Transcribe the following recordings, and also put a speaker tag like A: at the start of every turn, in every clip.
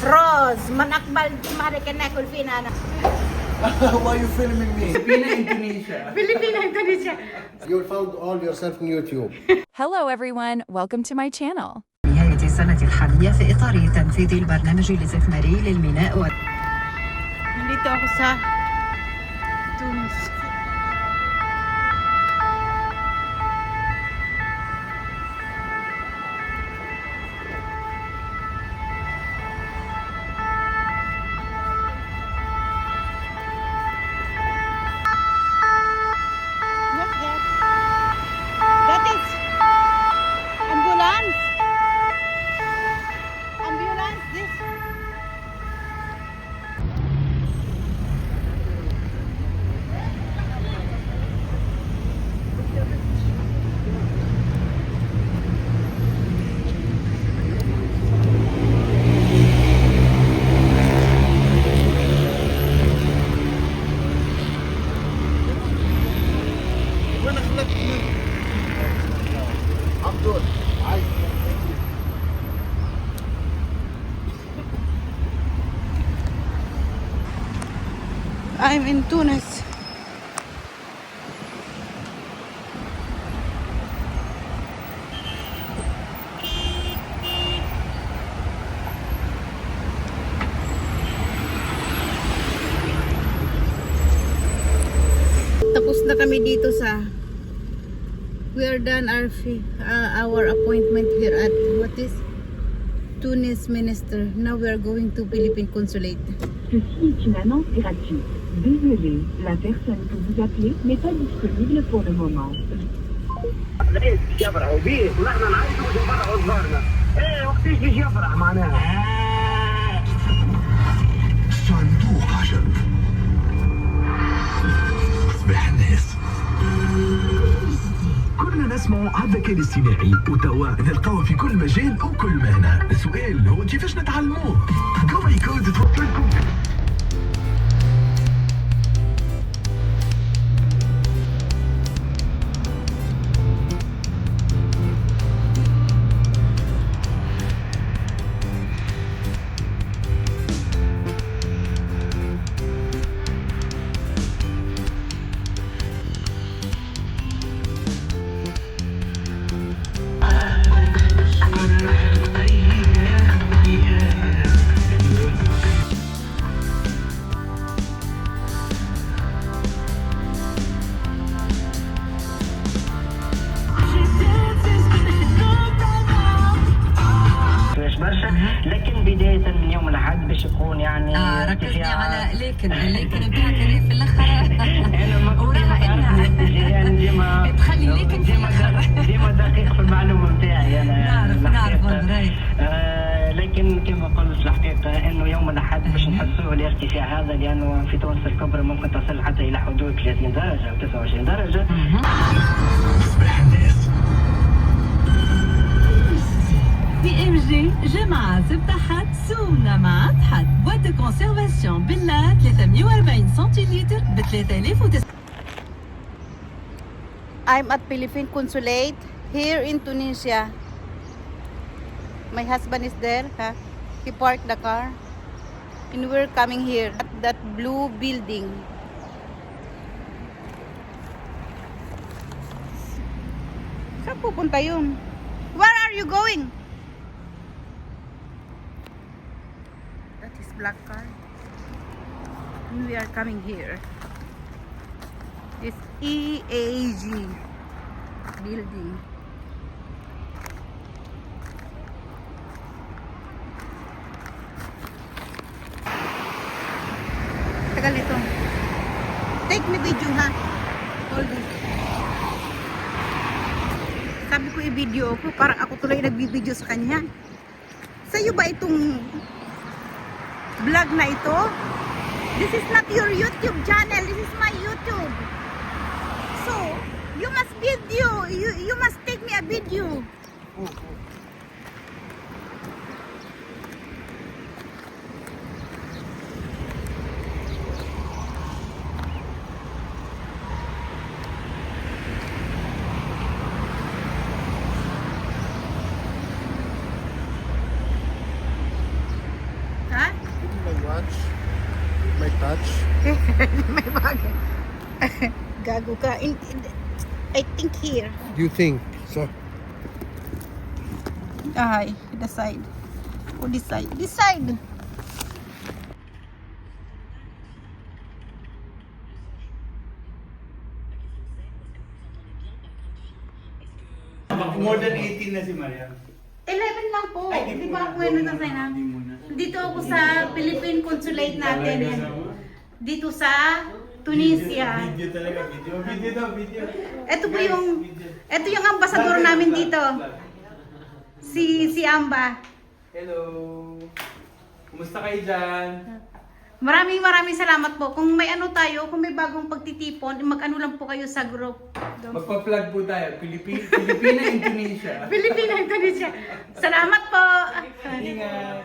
A: Rose, manakbal di mari ka na kulpina na.
B: Why are you filming me?
C: Filipina, Indonesia.
A: Filipina, Indonesia.
B: You found all yourself on YouTube.
D: Hello everyone, welcome to my channel.
E: نهاية السنة الحالية في إطار تنفيذ البرنامج الاستثماري للميناء
A: Nandito ako sa Tunis. What's that? That is ambulance. Ambulance, this.
B: وين اخذت عبدول عايز
A: I'm in Tunis. Tapos na kami dito sa we are done our appointment here at what is Tunis Minister. Now we are going to Philippine Consulate.
F: Ceci est une annonce gratuite. Désolé, la personne que vous appelez n'est pas disponible pour le moment.
G: لقيت يفرح وبيه ونحن نعيش ونفرح صغارنا. ايه وقتيش بيجي يفرح معناها.
H: صندوق عجب أصبح الناس كلنا نسمع هذا كان الاستماعي وتوا نلقاوه في كل مجال وكل مهنة. السؤال هو كيفاش نتعلموه؟ جومي كود توفرلكم.
G: مش برشا لكن بداية من يوم الأحد باش يكون يعني
E: ركزني على لكن بتاعك هذه في الآخر وراها إنها تخلي لكن في الآخر.
G: ديما دقيق في المعلومة نتاعي أنا
E: نعرف
G: لكن كما قلت الحقيقة إنه يوم الأحد باش نحسوه الارتفاع هذا لأنه في تونس الكبرى ممكن تصل حتى إلى حدود 30 درجة أو 29 درجة.
H: أصبح الناس
E: BMG جمعة فتحت سومنا مع تحت بواد كونسيرفاسيون بالله 340 سنتيلتر ب 3000.
A: I'm at Philippine Consulate here in Tunisia. My husband is there. He parked the car. And we're coming here at that blue building. Saan pupunta yun? Where are you going? That is black car. And we are coming here. It's EAG building. Tagal ito. Take me video ha. Hold this. Sabi ko i-video ko, parang ako tuloy nagbibideo sa kanya. Sa'yo ba itong vlog na ito? This is not your YouTube channel. This is my YouTube. So, you must video. You must take me a video.
B: touch. My touch.
A: May bagay. Gago ka. I think here.
B: You think so?
A: Ay, the side. Oh, this side. This side.
C: More than 18 na si Maria.
A: 11 lang po.
C: Ay,
A: Di
C: di
A: ba
C: muna.
A: ako ano na sa'yo na?
C: Hindi muna.
A: Dito ako sa Philippine Consulate natin. Yan. Dito sa Tunisia.
C: Video talaga, video. Video daw, video.
A: Ito yung ambasador namin dito. Si Amba.
C: Hello. Kumusta kayo dyan?
A: Maraming salamat po. Kung may ano tayo, kung may bagong pagtitipon, mag-ano lang po kayo sa group.
C: Magpa-plug po tayo. Pilipina, Indonesia.
A: Filipina, Indonesia. Salamat po.
C: Ingat.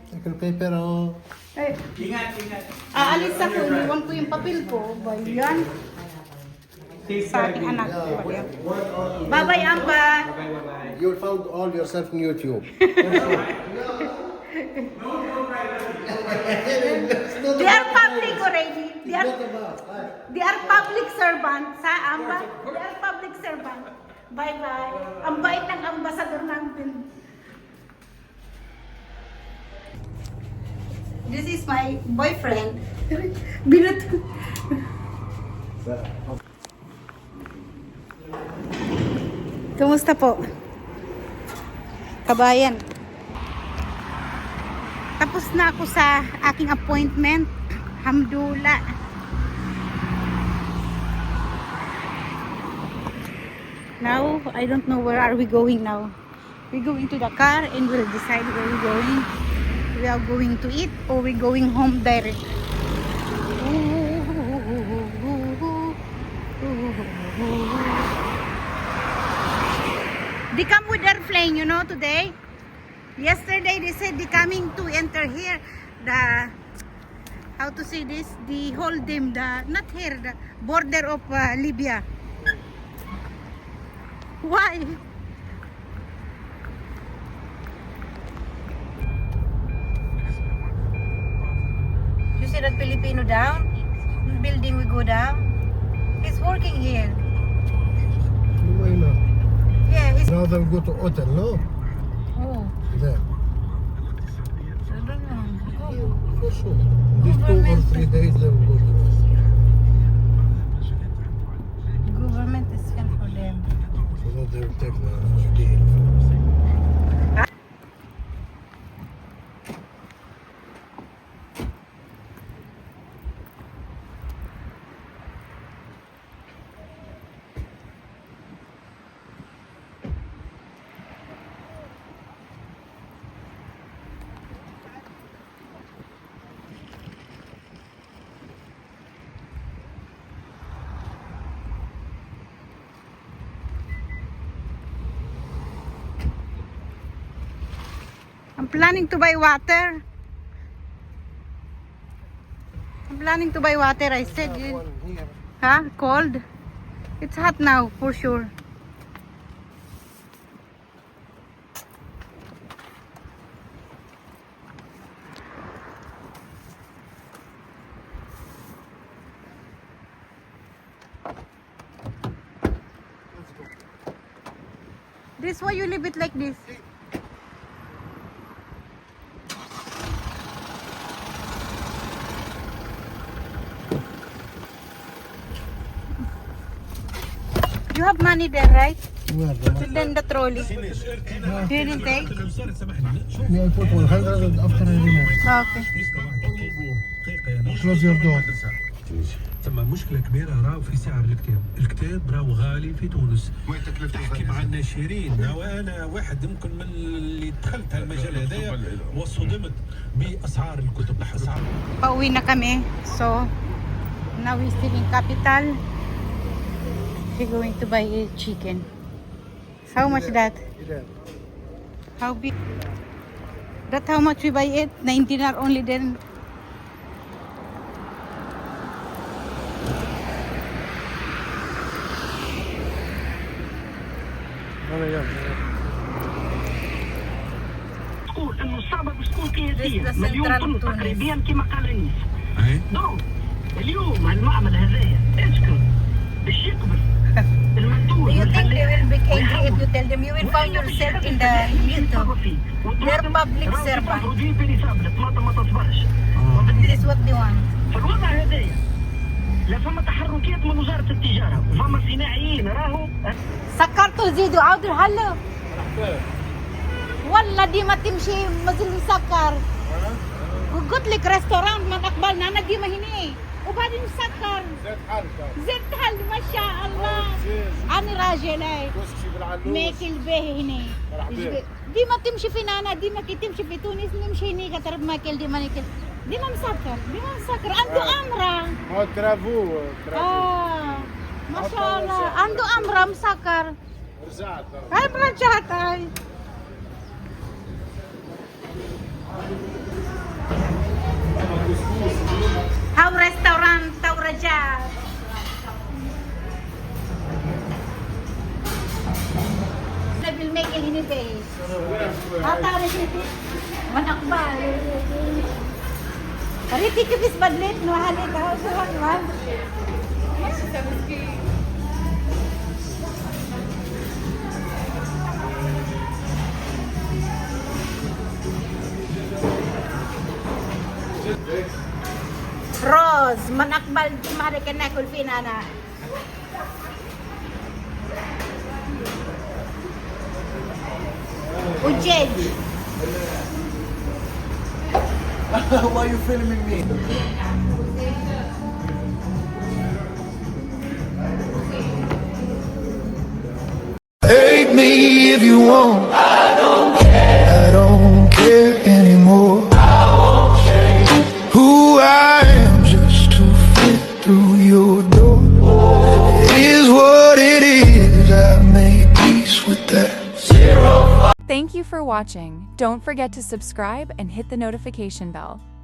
B: Take the paper oh.
A: Ay,
C: Ingat, ingat.
A: aalis ako, iniwan ko yung papel ko. Ba yan?
C: Safe
A: Sa aking
C: driving.
A: anak. Bye-bye, Amba.
C: Bye-bye.
B: You found all yourself in YouTube.
A: They are public already. They are public servants, ha, Amba? They are public servants. Bye-bye. Ang bait ng ambasador namin. This is my boyfriend. Binut. Kumusta po? Kabayan. Tapos na ako sa aking appointment. Hamdulillah. Now, I don't know where are we going now. We're going to the car and we'll decide where we're going. We are going to eat or we're going home direct. They come with airplane, you know, today. Yesterday they said they coming to enter here the, how to say this, the hold them, the, not here, the border of Libya. Why? You see that Filipino down? Building we go down. He's working here.
B: Why not?
A: Yeah, he's...
B: Now they'll go to hotel, no?
A: Oh,
B: There.
A: I don't know.
B: For sure. These 2 or 3 days they will go to
A: Government is sent for them.
B: so that they will take the deal.
A: I'm planning to buy water. I'm planning to buy water. I said,
B: One here.
A: huh? Cold? It's hot now, for sure. This why you leave it like this? You have money there, right?
B: Where?
A: And then the trolley. You didn't take?
B: Yeah, I put 100 after I remove.
A: Okay.
B: Close your door.
H: ثم مشكلة كبيرة راهو في سعر الكتاب، الكتاب راهو غالي في تونس. تحكي مع الناشرين، وانا واحد يمكن من اللي دخلت هالمجال هذايا وصدمت باسعار الكتب، اسعار.
A: Pauwi na kami. So, now we're still in capital. We're going to buy a chicken. How much that? How big? That how much we buy it? 19 dinar only then.
F: تقول انه صعبه باش تكون كاين
G: سياسيه
A: This is
G: مليون
A: Central
G: طن
A: Tunis.
G: تقريبا كما قال الرئيس.
H: اي
G: دونك اليوم المعمل هذايا اسكو باش يقبل
A: Do
G: المنتوج
A: you think they will be angry
G: ويحول.
A: if you tell them you will find yourself in the YouTube? They're public servant.
G: برودوي بيريسابل الطماطم ما تصبرش.
A: This is what they want.
G: في الوضع هذايا لا فما تحركات من وزاره التجاره وفما صناعيين راهو
A: سكرتوا زيدوا عودوا هلا والله ديما تمشي مازال مسكر وقلت لك ريستوران من اقبلنا انا ديما هنا وبعدين مسكر زدت هل ما شاء الله انا راجل هاي ماكل به هنا ديما تمشي فينا انا ديما كي تمشي في تونس نمشي هنا كترب ماكل ديما ناكل ديما مسكر عنده امره
B: ترافو
A: ما شاء الله عنده امره مسكر
B: رجعت
A: هاي رجعت هاي هاو ريستوران تو رجعت بالماكل هنا بيش هاتاري من اقبال ريتي كيف بدلت وهالك هاو شو روز من أقبل ما كنا ناكل فينا أنا ودجاج
B: Why are you filming me?
I: Hate me if you want. I don't care anymore. Who I am just to fit through your door. It is what it is. I made peace with that.
D: Thank you for watching. Don't forget to subscribe and hit the notification bell.